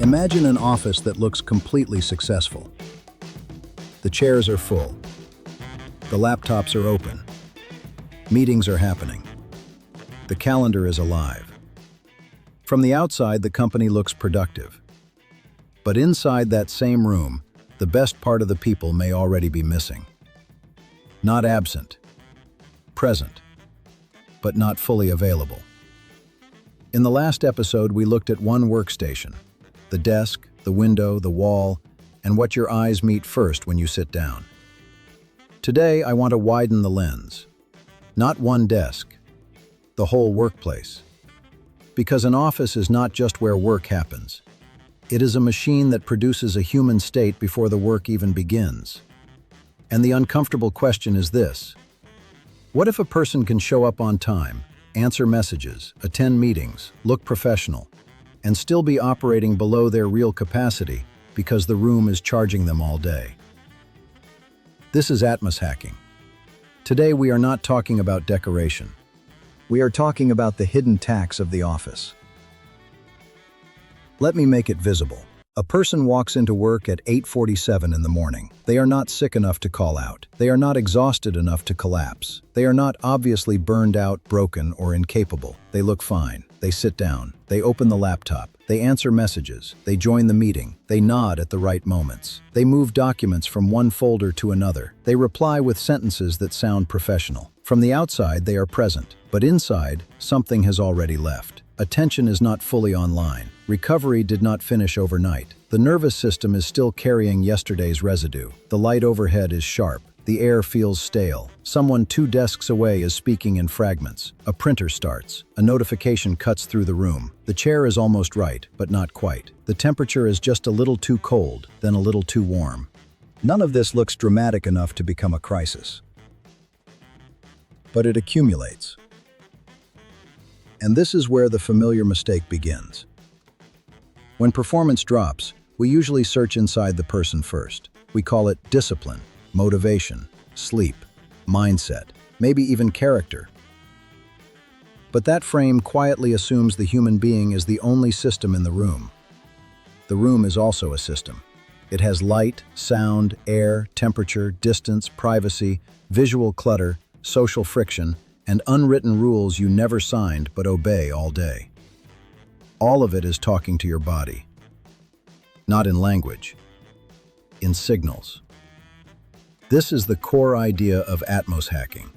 Imagine an office that looks completely successful. The chairs are full. The laptops are open. Meetings are happening. The calendar is alive. From the outside, the company looks productive. But inside that same room, the best part of the people may already be missing. Not absent, present, but not fully available. In the last episode, we looked at one workstation, the desk, the window, the wall, and what your eyes meet first when you sit down. Today, I want to widen the lens. Not one desk, the whole workplace. Because an office is not just where work happens. It is a machine that produces a human state before the work even begins. And the uncomfortable question is this: what if a person can show up on time, answer messages, attend meetings, look professional, and still be operating below their real capacity because the room is charging them all day? This is AtmosHacking. Today we are not talking about decoration. We are talking about the hidden tax of the office. Let me make it visible. A person walks into work at 8:47 in the morning. They are not sick enough to call out. They are not exhausted enough to collapse. They are not obviously burned out, broken, or incapable. They look fine. They sit down. They open the laptop. They answer messages. They join the meeting. They nod at the right moments. They move documents from one folder to another. They reply with sentences that sound professional. From the outside, they are present. But inside, something has already left. Attention is not fully online. Recovery did not finish overnight. The nervous system is still carrying yesterday's residue. The light overhead is sharp. The air feels stale. Someone 2 desks away is speaking in fragments. A printer starts. A notification cuts through the room. The chair is almost right, but not quite. The temperature is just a little too cold, then a little too warm. None of this looks dramatic enough to become a crisis. But it accumulates. And this is where the familiar mistake begins. When performance drops, we usually search inside the person first. We call it discipline, motivation, sleep, mindset, maybe even character. But that frame quietly assumes the human being is the only system in the room. The room is also a system. It has light, sound, air, temperature, distance, privacy, visual clutter, social friction, and unwritten rules you never signed but obey all day. All of it is talking to your body. Not in language, in signals. This is the core idea of AtmosHacking.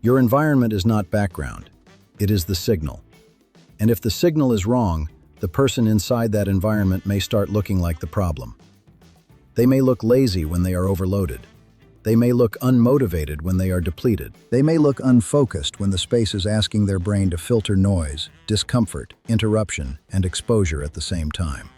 Your environment is not background, it is the signal. And if the signal is wrong, the person inside that environment may start looking like the problem. They may look lazy when they are overloaded. They may look unmotivated when they are depleted. They may look unfocused when the space is asking their brain to filter noise, discomfort, interruption, and exposure at the same time.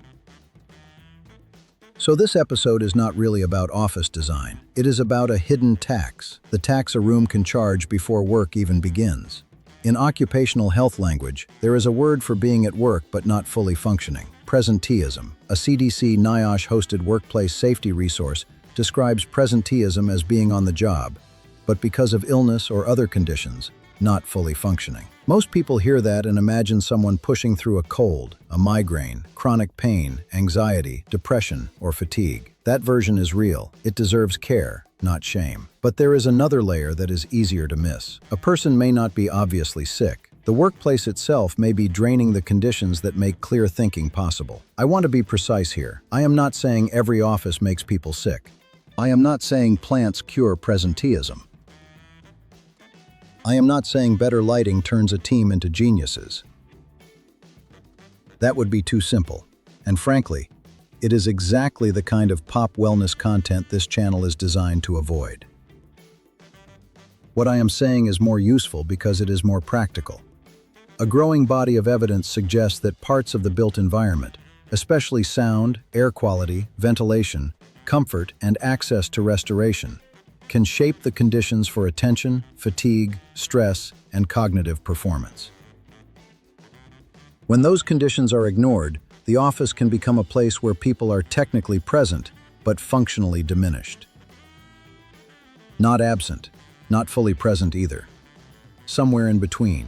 So this episode is not really about office design. It is about a hidden tax, the tax a room can charge before work even begins. In occupational health language, there is a word for being at work but not fully functioning. Presenteeism, a CDC NIOSH-hosted workplace safety resource, describes presenteeism as being on the job, but because of illness or other conditions, not fully functioning. Most people hear that and imagine someone pushing through a cold, a migraine, chronic pain, anxiety, depression, or fatigue. That version is real. It deserves care, not shame. But there is another layer that is easier to miss. A person may not be obviously sick. The workplace itself may be draining the conditions that make clear thinking possible. I want to be precise here. I am not saying every office makes people sick. I am not saying plants cure presenteeism. I am not saying better lighting turns a team into geniuses. That would be too simple. And frankly, it is exactly the kind of pop wellness content this channel is designed to avoid. What I am saying is more useful because it is more practical. A growing body of evidence suggests that parts of the built environment, especially sound, air quality, ventilation, comfort, and access to restoration, can shape the conditions for attention, fatigue, stress, and cognitive performance. When those conditions are ignored, the office can become a place where people are technically present, but functionally diminished. Not absent, not fully present either. Somewhere in between.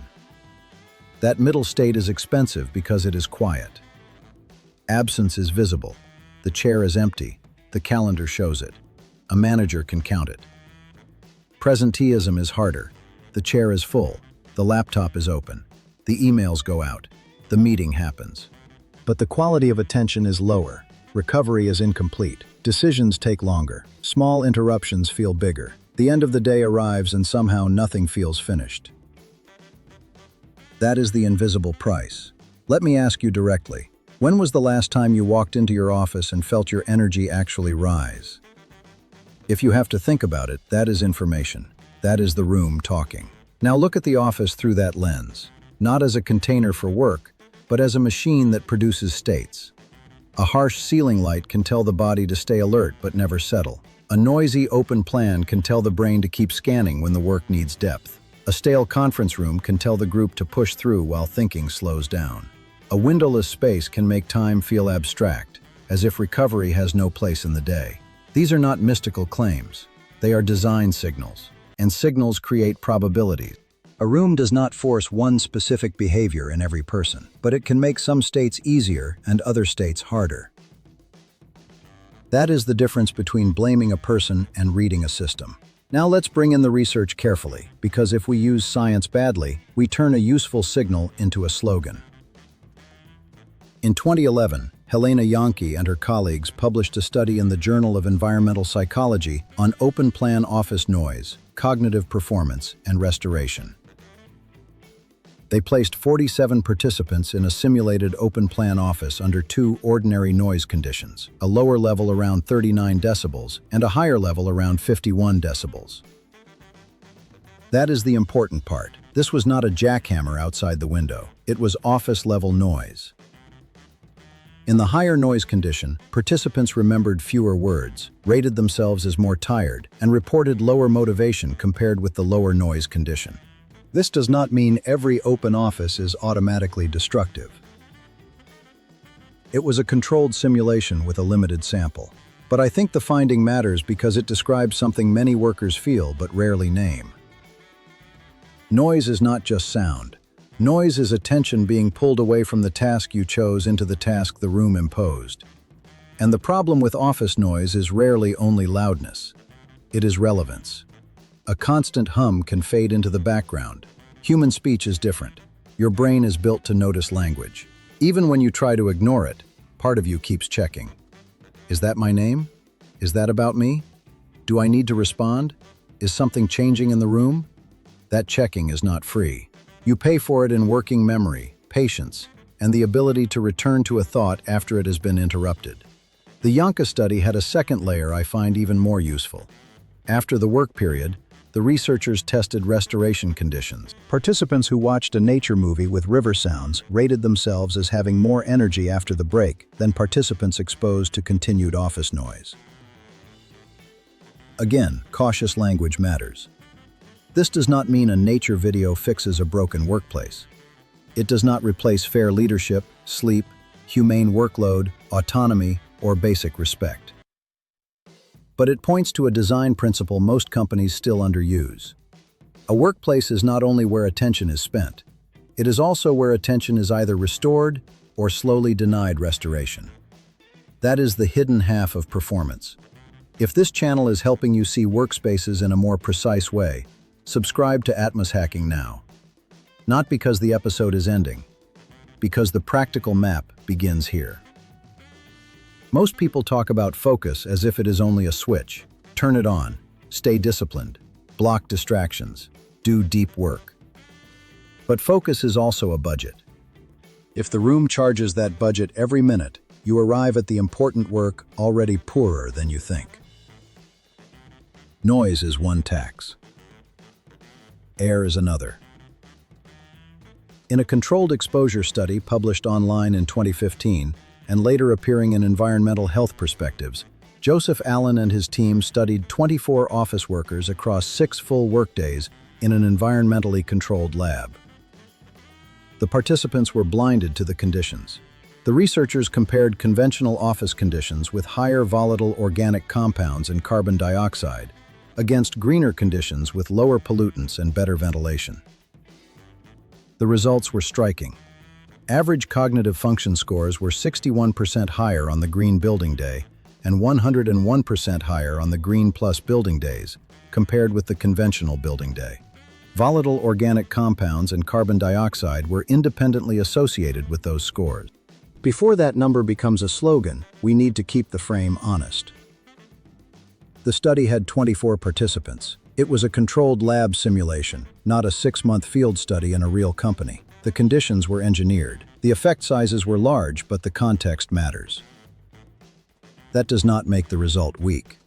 That middle state is expensive because it is quiet. Absence is visible. The chair is empty. The calendar shows it. A manager can count it. Presenteeism is harder. The chair is full. The laptop is open. The emails go out. The meeting happens. But the quality of attention is lower. Recovery is incomplete. Decisions take longer. Small interruptions feel bigger. The end of the day arrives and somehow nothing feels finished. That is the invisible price. Let me ask you directly. When was the last time you walked into your office and felt your energy actually rise? If you have to think about it, that is information. That is the room talking. Now look at the office through that lens. Not as a container for work, but as a machine that produces states. A harsh ceiling light can tell the body to stay alert but never settle. A noisy, open plan can tell the brain to keep scanning when the work needs depth. A stale conference room can tell the group to push through while thinking slows down. A windowless space can make time feel abstract, as if recovery has no place in the day. These are not mystical claims. They are design signals, and signals create probabilities. A room does not force one specific behavior in every person, but it can make some states easier and other states harder. That is the difference between blaming a person and reading a system. Now let's bring in the research carefully, because if we use science badly, we turn a useful signal into a slogan. In 2011, Helena Yankee and her colleagues published a study in the Journal of Environmental Psychology on open-plan office noise, cognitive performance, and restoration. They placed 47 participants in a simulated open-plan office under two ordinary noise conditions, a lower level around 39 decibels and a higher level around 51 decibels. That is the important part. This was not a jackhammer outside the window. It was office-level noise. In the higher noise condition, participants remembered fewer words, rated themselves as more tired, and reported lower motivation compared with the lower noise condition. This does not mean every open office is automatically destructive. It was a controlled simulation with a limited sample. But I think the finding matters because it describes something many workers feel but rarely name. Noise is not just sound. Noise is attention being pulled away from the task you chose into the task the room imposed. And the problem with office noise is rarely only loudness. It is relevance. A constant hum can fade into the background. Human speech is different. Your brain is built to notice language. Even when you try to ignore it, part of you keeps checking. Is that my name? Is that about me? Do I need to respond? Is something changing in the room? That checking is not free. You pay for it in working memory, patience, and the ability to return to a thought after it has been interrupted. The Yankee study had a second layer I find even more useful. After the work period, the researchers tested restoration conditions. Participants who watched a nature movie with river sounds rated themselves as having more energy after the break than participants exposed to continued office noise. Again, cautious language matters. This does not mean a nature video fixes a broken workplace. It does not replace fair leadership, sleep, humane workload, autonomy, or basic respect. But it points to a design principle most companies still underuse. A workplace is not only where attention is spent, it is also where attention is either restored or slowly denied restoration. That is the hidden half of performance. If this channel is helping you see workspaces in a more precise way, subscribe to AtmosHacking now. Not because the episode is ending, because the practical map begins here. Most people talk about focus as if it is only a switch. Turn it on, stay disciplined, block distractions, do deep work. But focus is also a budget. If the room charges that budget every minute, you arrive at the important work already poorer than you think. Noise is one tax. Air is another. In a controlled exposure study published online in 2015, and later appearing in Environmental Health Perspectives, Joseph Allen and his team studied 24 office workers across 6 full workdays in an environmentally controlled lab. The participants were blinded to the conditions. The researchers compared conventional office conditions with higher volatile organic compounds and carbon dioxide against greener conditions with lower pollutants and better ventilation. The results were striking. Average cognitive function scores were 61% higher on the green building day and 101% higher on the green plus building days, compared with the conventional building day. Volatile organic compounds and carbon dioxide were independently associated with those scores. Before that number becomes a slogan, we need to keep the frame honest. The study had 24 participants. It was a controlled lab simulation, not a 6-month field study in a real company. The conditions were engineered. The effect sizes were large, but the context matters. That does not make the result weak.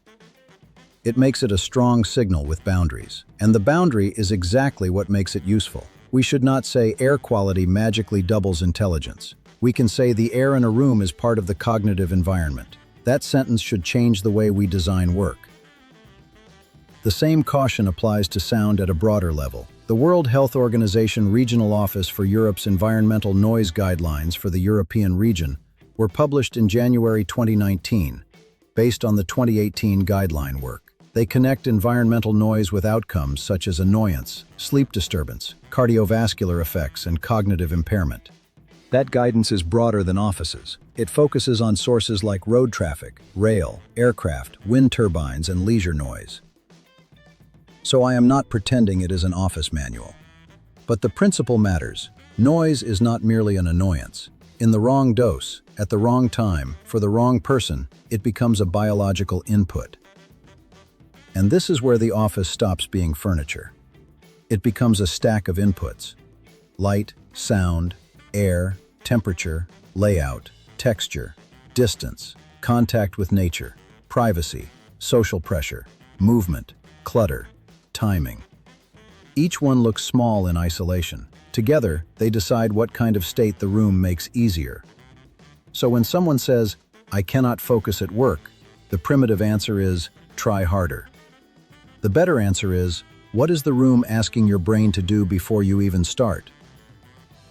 It makes it a strong signal with boundaries. And the boundary is exactly what makes it useful. We should not say air quality magically doubles intelligence. We can say the air in a room is part of the cognitive environment. That sentence should change the way we design work. The same caution applies to sound at a broader level. The World Health Organization Regional Office for Europe's Environmental Noise Guidelines for the European region were published in January 2019, based on the 2018 guideline work. They connect environmental noise with outcomes such as annoyance, sleep disturbance, cardiovascular effects, and cognitive impairment. That guidance is broader than offices. It focuses on sources like road traffic, rail, aircraft, wind turbines, and leisure noise. So I am not pretending it is an office manual. But the principle matters. Noise is not merely an annoyance. In the wrong dose, at the wrong time, for the wrong person, it becomes a biological input. And this is where the office stops being furniture. It becomes a stack of inputs. Light, sound, air, temperature, layout, texture, distance, contact with nature, privacy, social pressure, movement, clutter, timing. Each one looks small in isolation. Together, they decide what kind of state the room makes easier. So when someone says, "I cannot focus at work," the primitive answer is, "Try harder." The better answer is, what is the room asking your brain to do before you even start?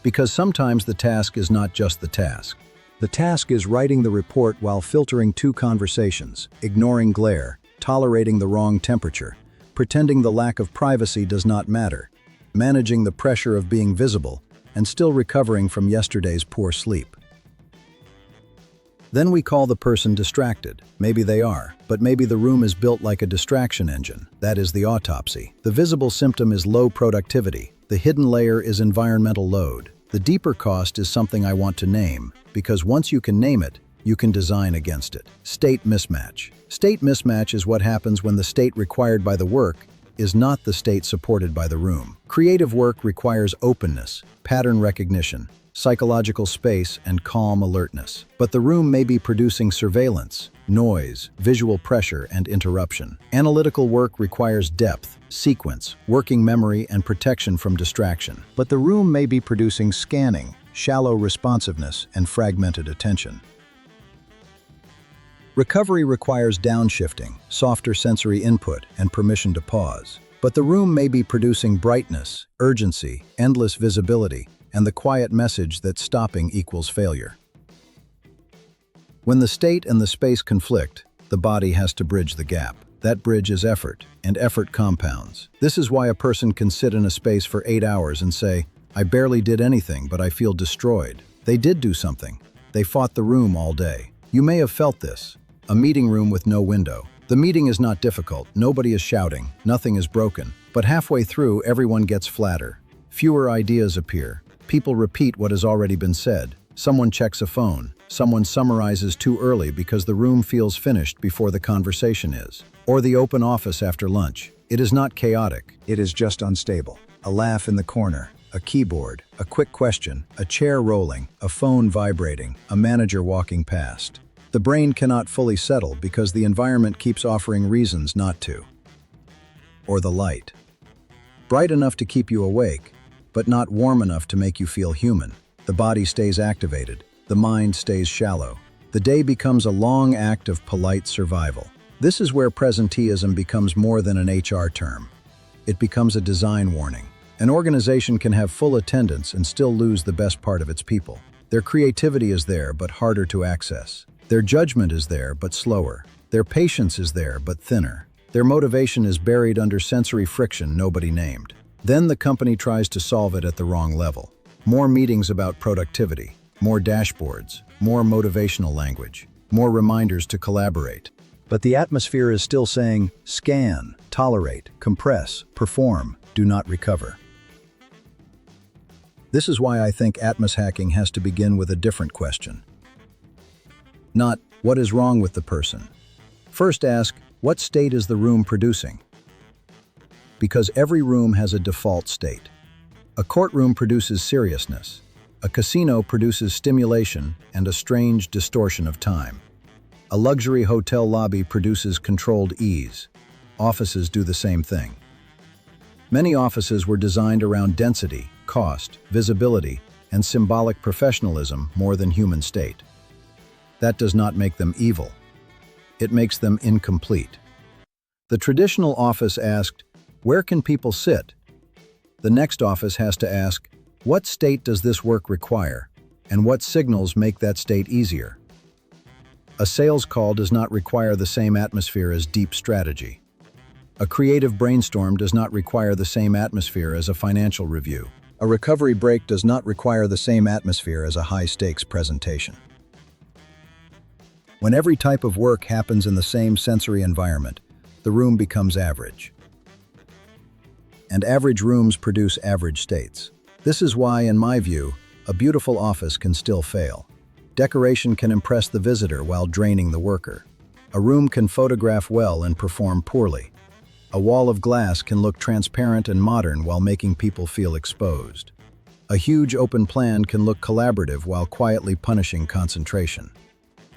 Because sometimes the task is not just the task. The task is writing the report while filtering 2 conversations, ignoring glare, tolerating the wrong temperature, pretending the lack of privacy does not matter, managing the pressure of being visible, and still recovering from yesterday's poor sleep. Then we call the person distracted. Maybe they are, but maybe the room is built like a distraction engine. That is the autopsy. The visible symptom is low productivity. The hidden layer is environmental load. The deeper cost is something I want to name, because once you can name it, you can design against it. State mismatch. State mismatch is what happens when the state required by the work is not the state supported by the room. Creative work requires openness, pattern recognition, psychological space, and calm alertness. But the room may be producing surveillance, noise, visual pressure, and interruption. Analytical work requires depth, sequence, working memory, and protection from distraction. But the room may be producing scanning, shallow responsiveness, and fragmented attention. Recovery requires downshifting, softer sensory input, and permission to pause. But the room may be producing brightness, urgency, endless visibility, and the quiet message that stopping equals failure. When the state and the space conflict, the body has to bridge the gap. That bridge is effort, and effort compounds. This is why a person can sit in a space for 8 hours and say, "I barely did anything, but I feel destroyed." They did do something. They fought the room all day. You may have felt this. A meeting room with no window. The meeting is not difficult, nobody is shouting, nothing is broken. But halfway through, everyone gets flatter. Fewer ideas appear. People repeat what has already been said. Someone checks a phone. Someone summarizes too early because the room feels finished before the conversation is. Or the open office after lunch. It is not chaotic, it is just unstable. A laugh in the corner, a keyboard, a quick question, a chair rolling, a phone vibrating, a manager walking past. The brain cannot fully settle because the environment keeps offering reasons not to. Or the light. Bright enough to keep you awake, but not warm enough to make you feel human. The body stays activated, the mind stays shallow. The day becomes a long act of polite survival. This is where presenteeism becomes more than an HR term. It becomes a design warning. An organization can have full attendance and still lose the best part of its people. Their creativity is there, but harder to access. Their judgment is there, but slower. Their patience is there, but thinner. Their motivation is buried under sensory friction nobody named. Then the company tries to solve it at the wrong level. More meetings about productivity, more dashboards, more motivational language, more reminders to collaborate. But the atmosphere is still saying, scan, tolerate, compress, perform, do not recover. This is why I think AtmosHacking has to begin with a different question. Not, what is wrong with the person? First ask, what state is the room producing? Because every room has a default state. A courtroom produces seriousness. A casino produces stimulation and a strange distortion of time. A luxury hotel lobby produces controlled ease. Offices do the same thing. Many offices were designed around density, cost, visibility, and symbolic professionalism more than human state. That does not make them evil. It makes them incomplete. The traditional office asked, where can people sit? The next office has to ask, what state does this work require, and what signals make that state easier? A sales call does not require the same atmosphere as deep strategy. A creative brainstorm does not require the same atmosphere as a financial review. A recovery break does not require the same atmosphere as a high-stakes presentation. When every type of work happens in the same sensory environment, the room becomes average. And average rooms produce average states. This is why, in my view, a beautiful office can still fail. Decoration can impress the visitor while draining the worker. A room can photograph well and perform poorly. A wall of glass can look transparent and modern while making people feel exposed. A huge open plan can look collaborative while quietly punishing concentration.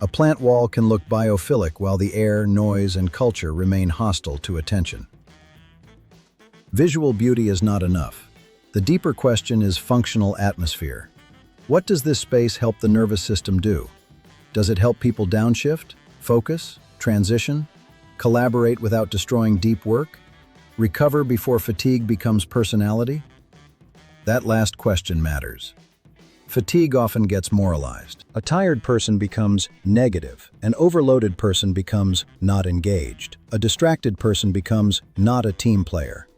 A plant wall can look biophilic while the air, noise, and culture remain hostile to attention. Visual beauty is not enough. The deeper question is functional atmosphere. What does this space help the nervous system do? Does it help people downshift, focus, transition, collaborate without destroying deep work, recover before fatigue becomes personality? That last question matters. Fatigue often gets moralized. A tired person becomes negative. An overloaded person becomes not engaged. A distracted person becomes not a team player.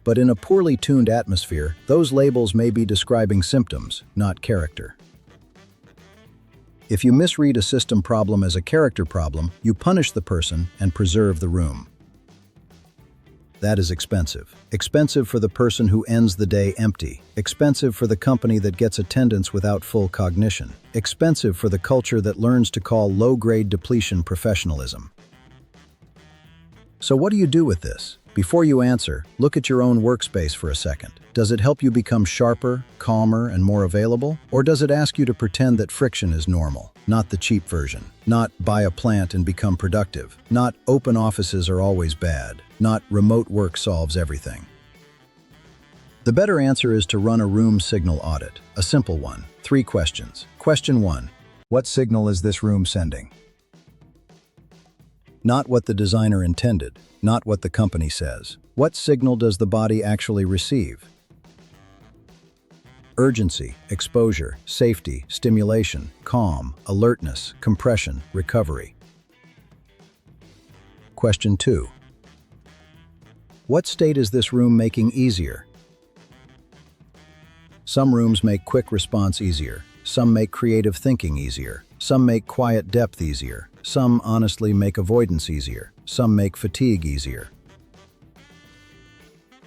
But in a poorly tuned atmosphere, those labels may be describing symptoms, not character. If you misread a system problem as a character problem, you punish the person and preserve the room. That is expensive. Expensive for the person who ends the day empty. Expensive for the company that gets attendance without full cognition. Expensive for the culture that learns to call low-grade depletion professionalism. So what do you do with this? Before you answer, look at your own workspace for a second. Does it help you become sharper, calmer, and more available? Or does it ask you to pretend that friction is normal, not the cheap version? Not buy a plant and become productive. Not open offices are always bad. Not remote work solves everything. The better answer is to run a room signal audit. A simple one. 3 questions. Question 1. What signal is this room sending? Not what the designer intended, not what the company says. What signal does the body actually receive? Urgency, exposure, safety, stimulation, calm, alertness, compression, recovery. Question 2. What state is this room making easier? Some rooms make quick response easier. Some make creative thinking easier. Some make quiet depth easier. Some honestly make avoidance easier. Some make fatigue easier.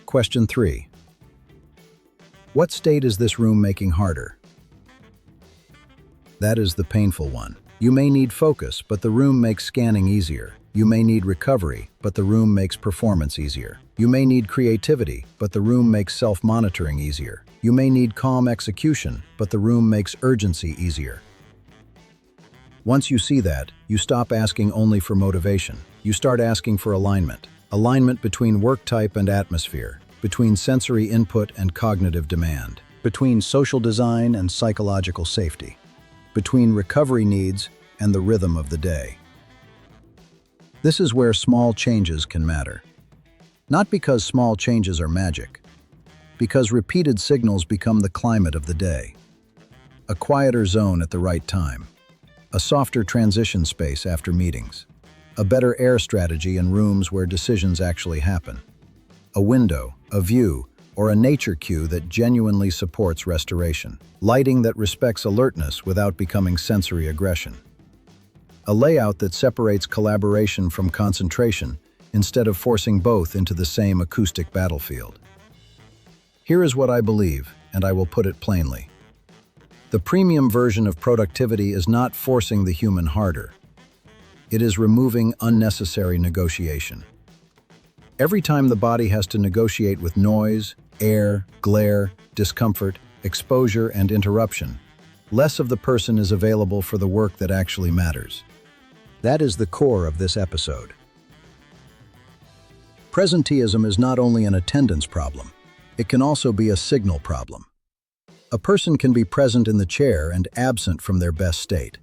Question 3. What state is this room making harder? That is the painful one. You may need focus, but the room makes scanning easier. You may need recovery, but the room makes performance easier. You may need creativity, but the room makes self-monitoring easier. You may need calm execution, but the room makes urgency easier. Once you see that, you stop asking only for motivation. You start asking for alignment. Alignment between work type and atmosphere, between sensory input and cognitive demand, between social design and psychological safety, between recovery needs and the rhythm of the day. This is where small changes can matter. Not because small changes are magic, because repeated signals become the climate of the day. A quieter zone at the right time. A softer transition space after meetings. A better air strategy in rooms where decisions actually happen. A window, a view, or a nature cue that genuinely supports restoration. Lighting that respects alertness without becoming sensory aggression. A layout that separates collaboration from concentration instead of forcing both into the same acoustic battlefield. Here is what I believe, and I will put it plainly. The premium version of productivity is not forcing the human harder. It is removing unnecessary negotiation. Every time the body has to negotiate with noise, air, glare, discomfort, exposure, and interruption, less of the person is available for the work that actually matters. That is the core of this episode. Presenteeism is not only an attendance problem, it can also be a signal problem. A person can be present in the chair and absent from their best state.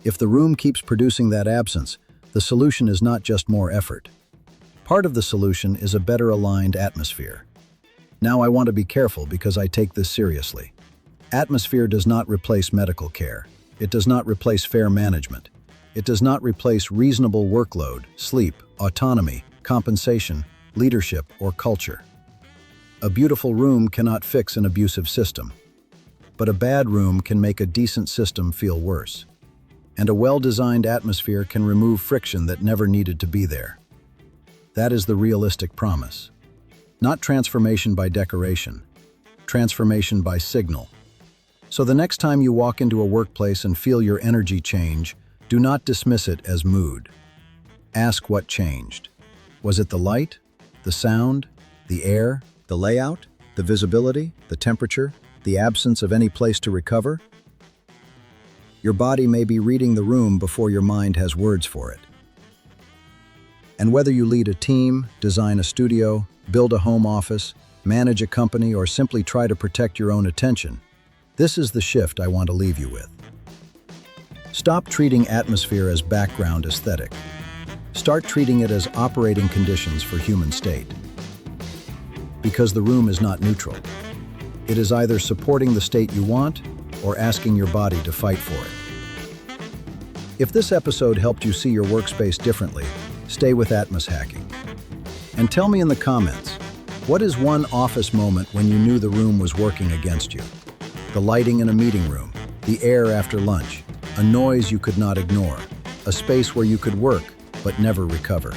If the room keeps producing that absence, the solution is not just more effort. Part of the solution is a better aligned atmosphere. Now I want to be careful because I take this seriously. Atmosphere does not replace medical care. It does not replace fair management. It does not replace reasonable workload, sleep, autonomy, compensation, leadership, or culture. A beautiful room cannot fix an abusive system. But a bad room can make a decent system feel worse. And a well-designed atmosphere can remove friction that never needed to be there. That is the realistic promise. Not transformation by decoration, transformation by signal. So the next time you walk into a workplace and feel your energy change, do not dismiss it as mood. Ask what changed. Was it the light, the sound, the air, the layout, the visibility, the temperature, the absence of any place to recover? Your body may be reading the room before your mind has words for it. And whether you lead a team, design a studio, build a home office, manage a company, or simply try to protect your own attention, this is the shift I want to leave you with. Stop treating atmosphere as background aesthetic. Start treating it as operating conditions for human state. Because the room is not neutral. It is either supporting the state you want or asking your body to fight for it. If this episode helped you see your workspace differently, stay with AtmosHacking. And tell me in the comments, what is one office moment when you knew the room was working against you? The lighting in a meeting room, the air after lunch, a noise you could not ignore, a space where you could work but never recover.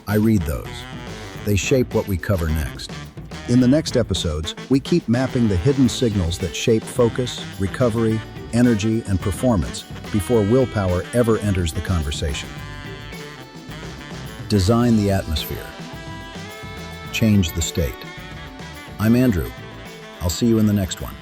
I read those. They shape what we cover next. In the next episodes, we keep mapping the hidden signals that shape focus, recovery, energy, and performance before willpower ever enters the conversation. Design the atmosphere. Change the state. I'm Andrew. I'll see you in the next one.